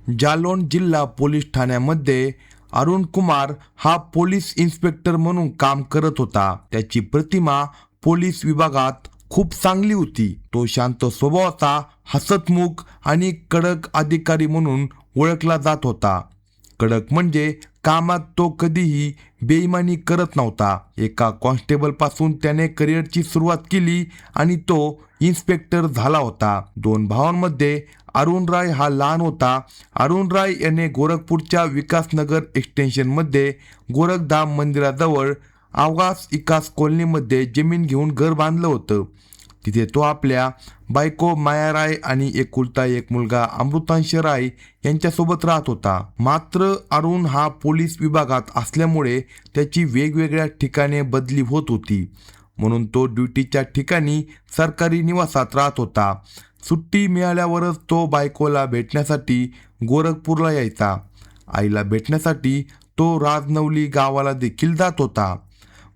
जालौन जिल्हा पोलीस ठाण्यामध्ये अरुण कुमार हा पोलीस इन्स्पेक्टर म्हणून काम करत होता. त्याची प्रतिमा पोलीस विभागात खूप चांगली होती. तो शांत स्वभावाचा, हसतमुख आणि कडक अधिकारी म्हणून ओळखला जात होता. कडक म्हणजे कामात तो कधीही बेईमानी करत नव्हता. एका कॉन्स्टेबल पासून त्याने करिअरची सुरुवात केली आणि तो इन्स्पेक्टर झाला होता. दोन भावांमध्ये अरुण राय हा लहान होता. अरुण राय याने गोरखपूरच्या विकासनगर एक्सटेन्शनमध्ये गोरखधाम मंदिराजवळ आवास विकास कॉलनीमध्ये जमीन घेऊन घर बांधलं होतं. तिथे तो आपल्या बायको माया राय आणि एकुलता एक मुलगा अमृतांश राय यांच्यासोबत राहत होता. मात्र अरुण हा पोलीस विभागात असल्यामुळे त्याची वेगवेगळ्या ठिकाणी बदली होत होती. म्हणून तो ड्युटीच्या ठिकाणी सरकारी निवासात राहत होता. सुट्टी मिळाल्यावरच तो बायकोला भेटण्यासाठी गोरखपूरला यायचा. आईला भेटण्यासाठी तो राजनवली गावाला देखील जात होता.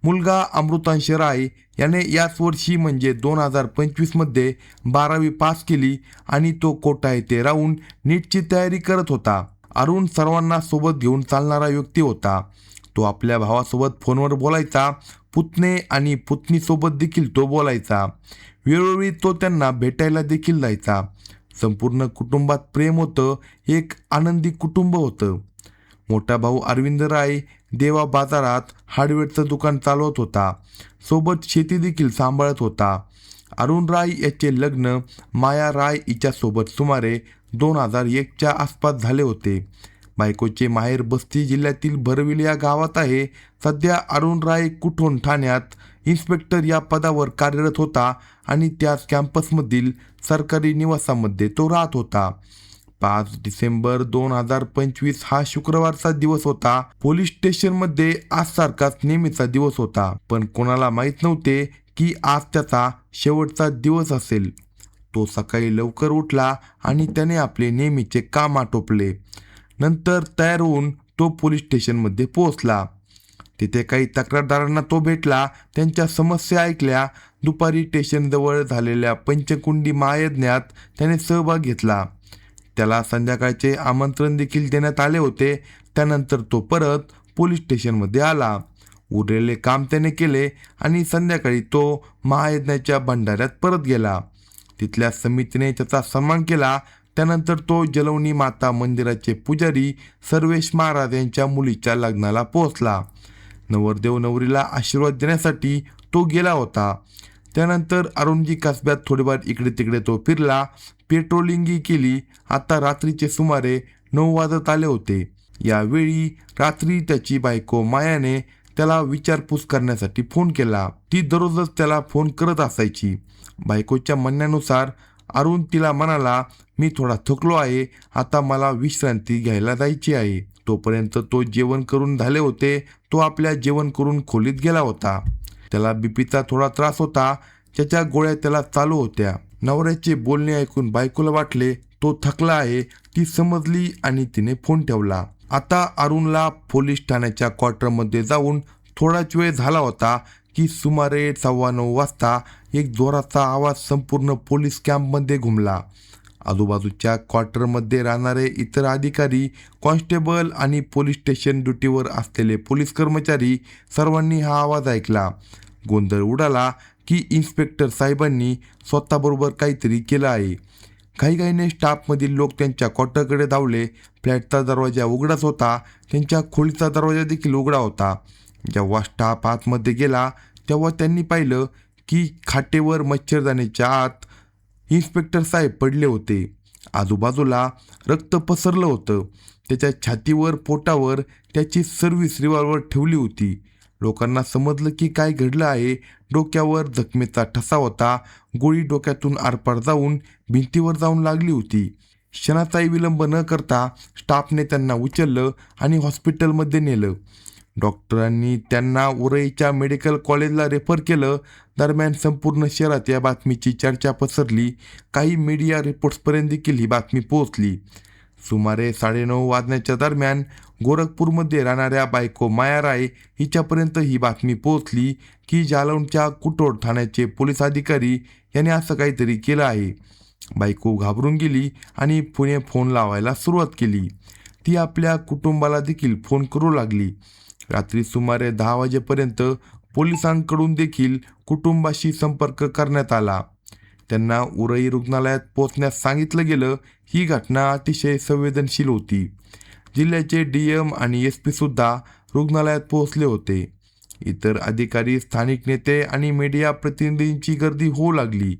मुलगा अमृतांश राय याने याच वर्षी म्हणजे 2025 मध्ये 12वी पास केली आणि तो कोटा येथे राहून नीटची तयारी करत होता. अरुण सर्वांना सोबत घेऊन चालणारा व्यक्ती होता. तो आपल्या भावासोबत फोनवर बोलायचा. पुतणे आणि पुतणीसोबत देखील तो बोलायचा. वेळोवेळी तो त्यांना भेटायला देखील जायचा. संपूर्ण कुटुंबात प्रेम होतं. एक आनंदी कुटुंब होतं. मोठा भाऊ अरविंद राय देवा बाजारात हार्डवेअरचं दुकान चालवत होता. सोबत शेती देखील सांभाळत होता. अरुण राय याचे लग्न माया राय हिच्यासोबत सुमारे 2001च्या आसपास झाले होते. बायकोचे माहेर बस्ती जिल्ह्यातील भरविल या गावात आहे. सध्या अरुण राय कुठून ठाण्यात इन्स्पेक्टर या पदावर कार्यरत होता आणि त्याच कॅम्पसमधील सरकारी निवासामध्ये तो राहत होता. 5 डिसेंबर 2025 हा शुक्रवारचा दिवस होता. पोलीस स्टेशनमध्ये आज सारखाच नेहमीचा दिवस होता. पण कोणाला माहीत नव्हते की आज त्याचा शेवटचा दिवस असेल. तो सकाळी लवकर उठला आणि त्याने आपले नेहमीचे काम आटोपले. नंतर तयार होऊन तो पोलीस स्टेशनमध्ये पोहोचला. तिथे काही तक्रारदारांना तो भेटला. त्यांच्या समस्या ऐकल्या. दुपारी स्टेशनजवळ झालेल्या पंचकुंडी महायज्ञात त्याने सहभाग घेतला. त्याला संध्याकाळचे आमंत्रण देखील देण्यात आले होते. त्यानंतर तो परत पोलीस स्टेशनमध्ये आला. उरलेले काम त्याने केले आणि संध्याकाळी तो महायज्ञाच्या भंडाऱ्यात परत गेला. तिथल्या समितीने त्याचा सन्मान केला. त्यानंतर तो जलवणी माता मंदिराचे पुजारी सर्वेश महाराज यांच्या मुलीच्या लग्नाला पोहोचला. नवरदेव नवरीला आशीर्वाद देण्यासाठी तो गेला होता. त्यानंतर अरुणजी कसब्यात थोडेफार इकडे तिकडे तो फिरला. पेट्रोलिंगही केली. आता रात्रीचे सुमारे 9 वाजत आले होते. यावेळी रात्री त्याची बायको मायाने त्याला विचारपूस करण्यासाठी फोन केला. ती दररोजच त्याला फोन करत असायची. बायकोच्या म्हणण्यानुसार अरुण तिला म्हणाला, मी थोडा थकलो आहे, आता मला विश्रांती घ्यायला जायची आहे. तोपर्यंत तो जेवण करून झाले होते. तो आपल्या जेवण करून खोलीत गेला होता. त्याला बीपीचा थोडा त्रास होता. त्याच्या गोळ्या त्याला चालू होत्या. नवऱ्याचे बोलणे ऐकून बायकोला वाटले तो थकला आहे. ती समजली आणि तिने फोन ठेवला. आता अरुणला पोलीस ठाण्याच्या क्वार्टरमध्ये जाऊन थोडाच वेळ झाला होता की सुमारे 9:15 वाजता एक जोराचा आवाज संपूर्ण पोलीस कॅम्पमध्ये घुमला. आजूबाजूच्या क्वार्टरमध्ये राहणारे इतर अधिकारी, कॉन्स्टेबल आणि पोलीस स्टेशन ड्युटीवर असलेले पोलीस कर्मचारी सर्वांनी हा आवाज ऐकला. गोंधळ उडाला की इन्स्पेक्टर साहेबांनी स्वतःबरोबर काहीतरी केलं आहे. घाईघाईने स्टाफमधील लोक त्यांच्या क्वार्टरकडे धावले. फ्लॅटचा दरवाजा उघडाच होता. त्यांच्या खोलीचा दरवाजा देखील उघडा होता. जेव्हा स्टाफ आतमध्ये गेला तेव्हा त्यांनी पाहिलं की खाटेवर मच्छरदाणीच्या आत इन्स्पेक्टर साहेब पडले होते. आजूबाजूला रक्त पसरलं होतं. त्याच्या छातीवर, पोटावर त्याची सर्व्हिस रिव्हॉल्वर ठेवली होती. लोकांना समजलं की काय घडलं आहे. डोक्यावर जखमेचा ठसा होता. गोळी डोक्यातून आरपार जाऊन भिंतीवर जाऊन लागली होती. क्षणाचाही विलंब न करता स्टाफने त्यांना उचललं आणि हॉस्पिटलमध्ये नेलं. डॉक्टरांनी त्यांना उरईच्या मेडिकल कॉलेजला रेफर केलं. दरम्यान संपूर्ण शहरात या बातमीची चर्चा पसरली. काही मीडिया रिपोर्ट्सपर्यंत देखील ही बातमी पोहोचली. सुमारे 9:30 वाजण्याच्या दरम्यान गोरखपूरमध्ये राहणाऱ्या बायको माया राय हिच्यापर्यंत ही बातमी पोहोचली की जालौनच्या कुटोड ठाण्याचे पोलीस अधिकारी याने असं काहीतरी केलं आहे. बायको घाबरून गेली आणि पुणे फोन लावायला सुरुवात केली. ती आपल्या कुटुंबाला देखील फोन करू लागली. रात्री सुमारे 10 वाजेपर्यंत पोलिसांकडून देखील कुटुंबाशी संपर्क करण्यात आला. त्यांना उरई रुग्णालयात पोहोचण्यास सांगितलं गेलं. ही घटना अतिशय संवेदनशील होती. जिल्ह्याचे DM आणि SP सुद्धा रुग्णालयात पोहोचले होते. इतर अधिकारी, स्थानिक नेते आणि मीडिया प्रतिनिधींची गर्दी होऊ लागली.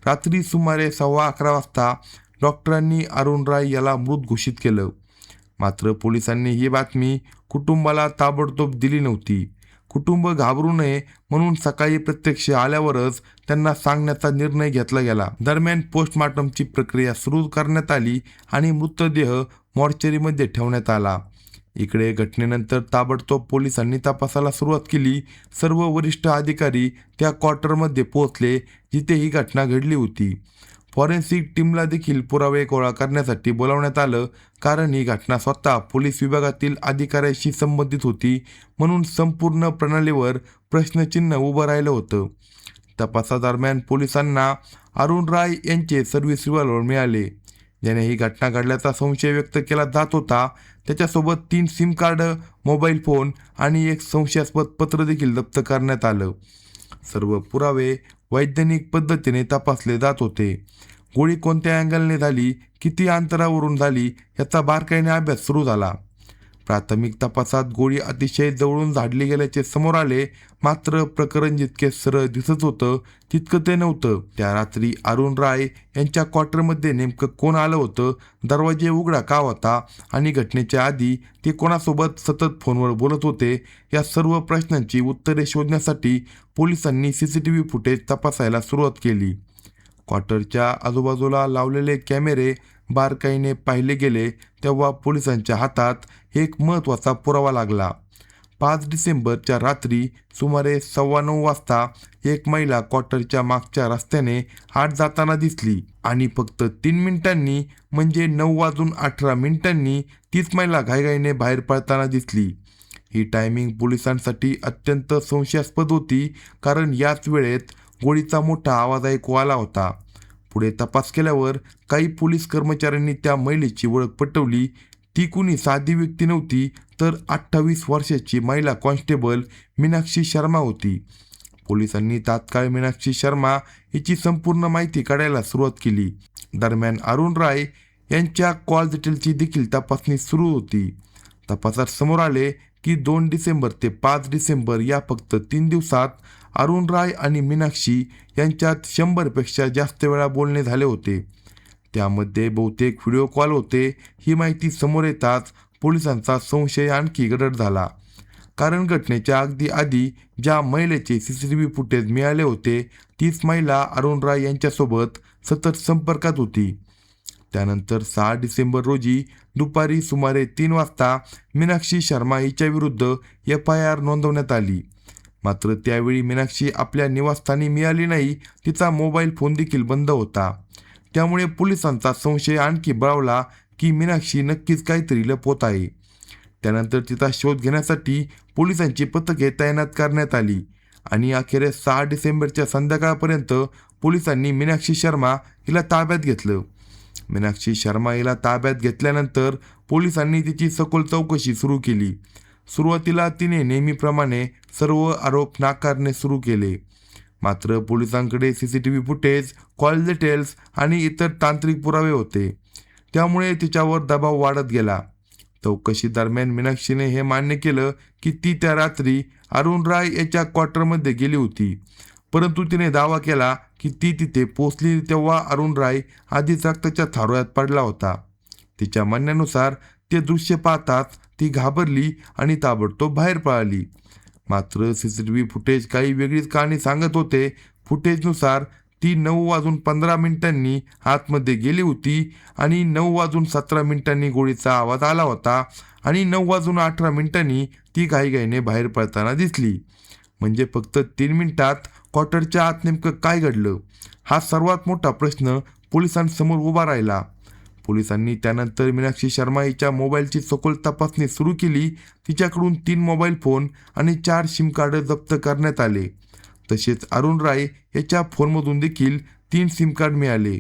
रात्री सुमारे 11:15 वाजता डॉक्टरांनी अरुण राय याला मृत घोषित केलं. मात्र पोलिसांनी ही बातमी कुटुंबाला ताबडतोब दिली नव्हती. कुटुंब घाबरू नये म्हणून सकाळी प्रत्यक्ष आल्यावरच त्यांना सांगण्याचा निर्णय घेतला गेला. दरम्यान पोस्टमॉर्टमची प्रक्रिया सुरू करण्यात आली आणि मृतदेह मॉर्चरीमध्ये ठेवण्यात आला. इकडे घटनेनंतर ताबडतोब पोलिसांनी तपासाला सुरुवात केली. सर्व वरिष्ठ अधिकारी त्या क्वार्टरमध्ये पोहोचले जिथे ही घटना घडली होती. फॉरेन्सिक टीमला देखील पुरावे गोळा करण्यासाठी बोलावण्यात आलं, कारण ही घटना स्वतः पोलीस विभागातील अधिकाऱ्याशी संबंधित होती. म्हणून संपूर्ण प्रणालीवर प्रश्नचिन्ह उभं राहिलं होतं. तपासादरम्यान पोलिसांना अरुण राय यांचे सर्व्हिस रिव्हॉल्वर मिळाले, ज्याने ही घटना घडल्याचा संशय व्यक्त केला जात होता. त्याच्यासोबत 3 सिम कार्ड, मोबाईल फोन आणि एक संशयास्पद पत्र देखील जप्त करण्यात आलं. सर्व पुरावे वैज्ञानिक पद्धतीने तपासले जात होते. गोळी कोणत्या अँगलने झाली, किती अंतरावरून झाली याचा बारकाईने अभ्यास सुरू झाला. प्राथमिक तपासात गोळी अतिशय जवळून झाडली गेल्याचे समोर आले. मात्र प्रकरण जितके सरळ दिसत होतं तितकं ते नव्हतं. त्या रात्री अरुण राय यांच्या क्वार्टरमध्ये नेमकं कोण आलं होतं, दरवाजे उघडा का होता आणि घटनेच्या आधी ते कोणासोबत सतत फोनवर बोलत होते, या सर्व प्रश्नांची उत्तरे शोधण्यासाठी पोलिसांनी CCTV फुटेज तपासायला सुरुवात केली. क्वार्टरच्या आजूबाजूला लावलेले कॅमेरे बारकाईने पाहिले गेले तेव्हा पोलिसांच्या हातात एक महत्त्वाचा पुरावा लागला. 5 डिसेंबरच्या रात्री सुमारे 9:15 वाजता एक महिला क्वार्टरच्या मागच्या रस्त्याने आत जाताना दिसली आणि फक्त 3 मिनिटांनी म्हणजे 9:18 तीच महिला घाईघाईने बाहेर पडताना दिसली. ही टायमिंग पोलिसांसाठी अत्यंत संशयास्पद होती, कारण याच वेळेत गोळीचा मोठा आवाज ऐकू आला होता. पुढे तपास केल्यावर काही पोलीस कर्मचाऱ्यांनी त्या महिलेची ओळख पटवली. ती कुणी साधी व्यक्ती नव्हती, तर 28 वर्षाची महिला कॉन्स्टेबल मीनाक्षी शर्मा होती. पोलिसांनी तात्काळ मीनाक्षी शर्मा हिची संपूर्ण माहिती काढायला सुरुवात केली. दरम्यान अरुण राय यांच्या कॉल डिटेलची देखील तपासणी सुरू होती. तपासात समोर आले की 2 डिसेंबर ते 5 डिसेंबर या फक्त 3 दिवसात अरुण राय आणि मीनाक्षी यांच्यात 100पेक्षा जास्त वेळा बोलणे झाले होते. त्यामध्ये बहुतेक व्हिडिओ कॉल होते. ही माहिती समोर येताच पोलिसांचा संशय आणखी गडद झाला, कारण घटनेच्या अगदी आधी ज्या महिलेचे CCTV फुटेज मिळाले होते तीच महिला अरुण राय यांच्यासोबत सतत संपर्कात होती. त्यानंतर 6 डिसेंबर रोजी दुपारी सुमारे 3 वाजता मीनाक्षी शर्मा हिच्या विरुद्ध FIR नोंदवण्यात आली. मात्र त्यावेळी मीनाक्षी आपल्या निवासस्थानी मिळाली नाही. तिचा मोबाईल फोन देखील बंद होता. त्यामुळे पोलिसांचा संशय आणखी बळावला की मीनाक्षी नक्कीच काहीतरी लपवत आहे. त्यानंतर तिचा शोध घेण्यासाठी पोलिसांची पथके तैनात करण्यात आली आणि अखेरीस 6 डिसेंबरच्या संध्याकाळपर्यंत पोलिसांनी मीनाक्षी शर्मा हिला ताब्यात घेतलं. मीनाक्षी शर्मा हिला ताब्यात घेतल्यानंतर पोलिसांनी तिची सखोल चौकशी सुरू केली. सुरुवातीला तिने नेहमीप्रमाणे सर्व आरोप नाकारणे सुरू केले. मात्र पोलिसांकडे CCTV फुटेज, कॉल डिटेल्स आणि इतर तांत्रिक पुरावे होते. त्यामुळे तिच्यावर दबाव वाढत गेला. चौकशी दरम्यान मीनाक्षीने हे मान्य केलं की ती त्या रात्री अरुण राय याच्या क्वार्टरमध्ये गेली होती, परंतु तिने दावा केला की ती तिथे पोहोचली तेव्हा अरुण राय आधीच रक्ताच्या थारोळ्यात पडला होता. तिच्या म्हणण्यानुसार ते दृश्य पाहताच ती घाबरली आणि ताबडतोब बाहेर पळाली. मात्र CCTV फुटेज काही वेगळीच कहाणी सांगत होते. फुटेजनुसार ती 9:15 आतमध्ये गेली होती आणि 9:17 गोळीचा आवाज आला होता आणि 9:18 ती घाईघाईने बाहेर पडताना दिसली. म्हणजे फक्त 3 मिनिटात क्वार्टरच्या आत नेमकं काय घडलं, हा सर्वात मोठा प्रश्न पोलिसांसमोर उभा राहिला. पोलिसांनी त्यानंतर मीनाक्षी शर्मा हिच्या मोबाईलची सखोल तपासणी सुरू केली. तिच्याकडून 3 मोबाईल फोन आणि 4 सिम कार्ड जप्त करण्यात आले. तसेच अरुण राय याच्या फोनमधून देखील 3 सिम कार्ड मिळाले.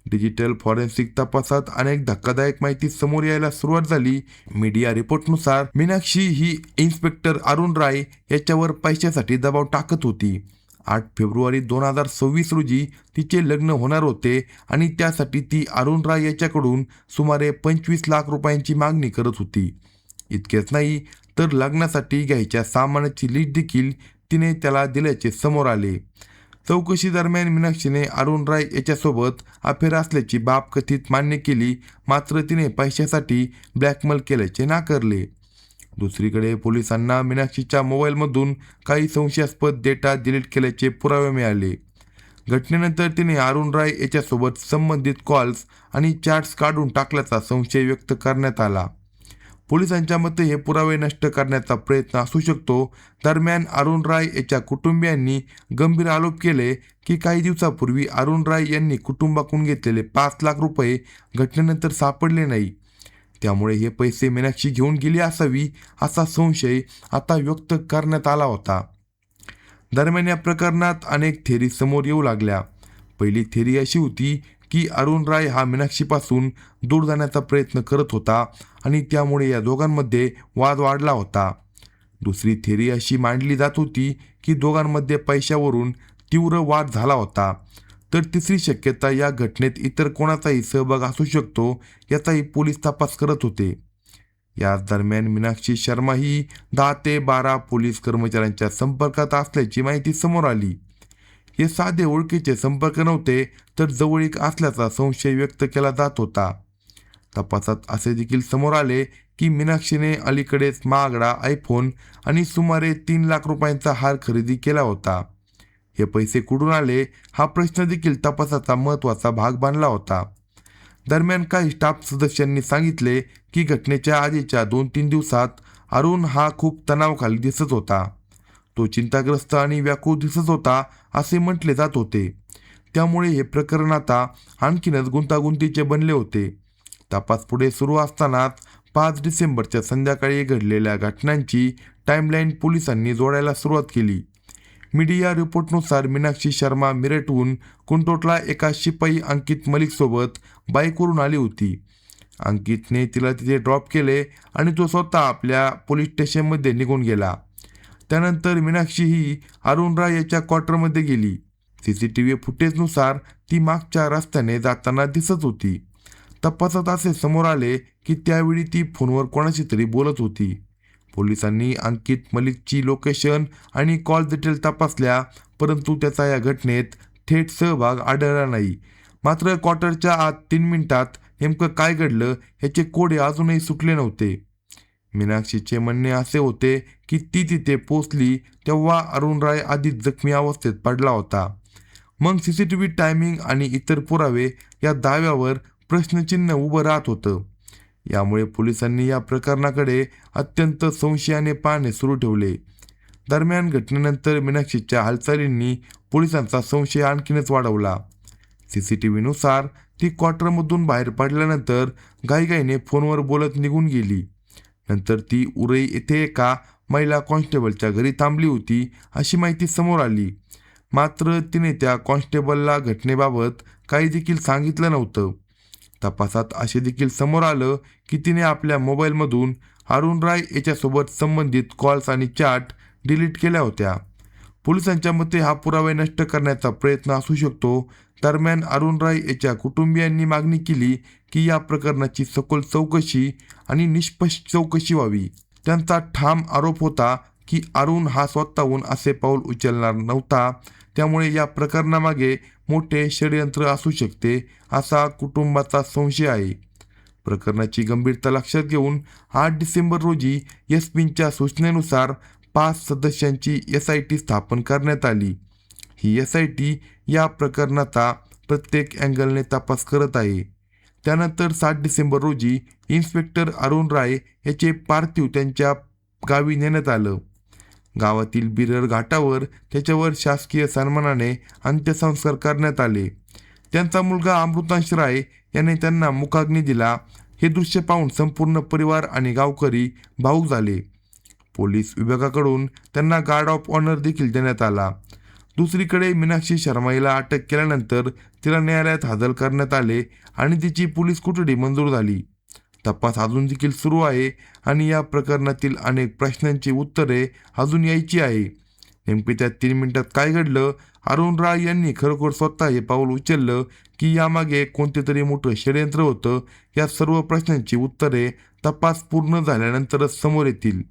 डिजिटल फॉरेन्सिक तपासात अनेक धक्कादायक माहिती समोर यायला सुरुवात झाली. मीडिया रिपोर्टनुसार मीनाक्षी ही इन्स्पेक्टर अरुण राय याच्यावर पैशासाठी दबाव टाकत होती. 8 फेब्रुवारी 2026 रोजी तिचे लग्न होणार होते आणि त्यासाठी ती अरुण राय याच्याकडून सुमारे 25 लाख रुपयांची मागणी करत होती. इतकेच नाही तर लग्नासाठी घ्यायच्या सामानाची लिस्ट देखील तिने त्याला दिल्याचे समोर आले. चौकशी दरम्यान मीनाक्षीने अरुण राय याच्यासोबत अफेअर असल्याची बाब कथित मान्य केली, मात्र तिने पैशासाठी ब्लॅकमेल केल्याचे नाकारले. दुसरीकडे पोलिसांना मीनाक्षीच्या मोबाईलमधून काही संशयास्पद डेटा डिलीट केल्याचे पुरावे मिळाले. घटनेनंतर तिने अरुण राय याच्यासोबत संबंधित कॉल्स आणि चॅट्स काढून टाकल्याचा संशय व्यक्त करण्यात आला. पोलिसांच्या मते हे पुरावे नष्ट करण्याचा प्रयत्न असू शकतो. दरम्यान अरुण राय याच्या कुटुंबियांनी गंभीर आरोप केले की काही दिवसापूर्वी अरुण राय यांनी कुटुंबाकडून घेतलेले 5 लाख रुपये घटनेनंतर सापडले नाही. त्यामुळे हे पैसे मीनाक्षी घेऊन गेली असावी असा संशय आता व्यक्त करण्यात आला होता. दरम्यान या प्रकरणात अनेक थेरी समोर येऊ लागल्या. पहिली थेरी अशी होती की अरुण राय हा मीनाक्षीपासून दूर जाण्याचा प्रयत्न करत होता आणि त्यामुळे या दोघांमध्ये वाद वाढला होता. दुसरी थेरी अशी मांडली जात होती की दोघांमध्ये पैशावरून तीव्र वाद झाला होता. तर तिसरी शक्यता या घटनेत इतर कोणाचाही सहभाग असू शकतो याचाही पोलीस तपास करत होते. याच दरम्यान मीनाक्षी शर्मा ही 10 ते 12 पोलीस कर्मचाऱ्यांच्या संपर्कात असल्याची माहिती समोर आली. हे साधे ओळखीचे संपर्क नव्हते तर जवळीक असल्याचा संशय व्यक्त केला जात होता. तपासात असे देखील समोर आले की मीनाक्षीने अलीकडेच महागडा आयफोन आणि सुमारे 3 लाख रुपयांचा हार खरेदी केला होता. हे पैसे कुठून आले हा प्रश्न देखील तपासाचा महत्त्वाचा भाग बनला होता. दरम्यान काही स्टाफ सदस्यांनी सांगितले की घटनेच्या आधीच्या 2-3 दिवसात अरुण हा खूप तणावाखाली दिसत होता. तो चिंताग्रस्त आणि व्याकुळ दिसत होता असे म्हटले जात होते. त्यामुळे हे प्रकरण आता आणखीनच गुंतागुंतीचे बनले होते. तपास पुढे सुरू असतानाच 5 डिसेंबरच्या संध्याकाळी घडलेल्या घटनांची टाईमलाईन पोलिसांनी जोडायला सुरुवात केली. मीडिया रिपोर्टनुसार मीनाक्षी शर्मा मिरटहून कुंटोटला एका शिपाई अंकित मलिकसोबत बाईकवरून आली होती. अंकितने तिला तिथे ड्रॉप केले आणि तो स्वतः आपल्या पोलीस स्टेशनमध्ये निघून गेला. त्यानंतर मीनाक्षी ही अरुण राय याच्या क्वार्टरमध्ये गेली. CCTV फुटेजनुसार ती मागच्या रस्त्याने जाताना दिसत होती. तपासात असे समोर आले की त्यावेळी ती फोनवर कोणाशी तरी बोलत होती. पोलिसांनी अंकित मलिकची लोकेशन आणि कॉल डिटेल तपासल्या, परंतु त्याचा या घटनेत थेट सहभाग आढळला नाही. मात्र क्वार्टरच्या आत 3 मिनिटात नेमकं काय घडलं याचे कोडे अजूनही सुटले नव्हते. मीनाक्षीचे म्हणणे असे होते की ती तिथे पोचली तेव्हा अरुण राय आधीच जखमी अवस्थेत पडला होता. मग CCTV टायमिंग आणि इतर पुरावे या दाव्यावर प्रश्नचिन्ह उभं राहत होतं. यामुळे पोलिसांनी या प्रकरणाकडे अत्यंत संशयाने पाहणे सुरू ठेवले. दरम्यान घटनेनंतर मीनाक्षीच्या हालचालींनी पोलिसांचा संशय आणखीनच वाढवला. CCTVनुसार ती क्वार्टरमधून बाहेर पडल्यानंतर घाईघाईने फोनवर बोलत निघून गेली. नंतर ती उरई येथे एका महिला कॉन्स्टेबलच्या घरी थांबली होती अशी माहिती समोर आली. मात्र तिने त्या कॉन्स्टेबलला घटनेबाबत काही देखील सांगितलं नव्हतं. तपासात असे देखील समोर आलं की तिने आपल्या मोबाईलमधून अरुण राय याच्यासोबत संबंधित कॉल्स आणि चॅट डिलीट केल्या होत्या. पोलिसांच्या मते हा पुरावे नष्ट करण्याचा प्रयत्न असू शकतो. दरम्यान अरुण राय याच्या कुटुंबियांनी मागणी केली की या प्रकरणाची सखोल चौकशी आणि निष्पक्ष चौकशी व्हावी. त्यांचा ठाम आरोप होता की अरुण हा स्वतःहून असे पाऊल उचलणार नव्हता. त्यामुळे या प्रकरणामागे मोठे षडयंत्र असू शकते असा कुटुंबाचा संशय आहे. प्रकरणाची गंभीरता लक्षात घेऊन 8 डिसेंबर रोजी SP-च्या सूचनेनुसार 5 सदस्यांची SIT स्थापन करण्यात आली. ही SIT या प्रकरणाचा प्रत्येक अँगलने तपास करत आहे. त्यानंतर 7 डिसेंबर रोजी इन्स्पेक्टर अरुण राय याचे पार्थिव त्यांच्या गावी नेण्यात आलं. गावातील बिरर घाटावर त्याच्यावर शासकीय सन्मानाने अंत्यसंस्कार करण्यात आले. त्यांचा मुलगा अमृतांश राय याने त्यांना मुखाग्नी दिला. हे दृश्य पाहून संपूर्ण परिवार आणि गावकरी भावूक झाले. पोलीस विभागाकडून त्यांना गार्ड ऑफ ऑनर देखील देण्यात आला. दुसरीकडे मीनाक्षी शर्मा हिला अटक केल्यानंतर तिला न्यायालयात हजर करण्यात आले आणि तिची पोलीस कोठडी मंजूर झाली. तपास अजून देखील सुरू आहे आणि या प्रकरणातील अनेक प्रश्नांची उत्तरे अजून यायची आहे. नेमके त्या 3 मिनिटात काय घडलं? अरुण राय यांनी खरोखर स्वतः हे पाऊल उचललं की यामागे कोणते तरी मोठं षडयंत्र होतं? या सर्व प्रश्नांची उत्तरे तपास पूर्ण झाल्यानंतरच समोर येतील.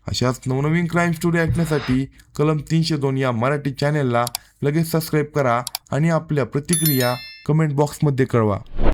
अशाच नवनवीन क्राईम स्टोरी ऐकण्यासाठी कलम 302 या मराठी चॅनेलला लगेच सबस्क्राईब करा आणि आपल्या प्रतिक्रिया कमेंट बॉक्समध्ये कळवा.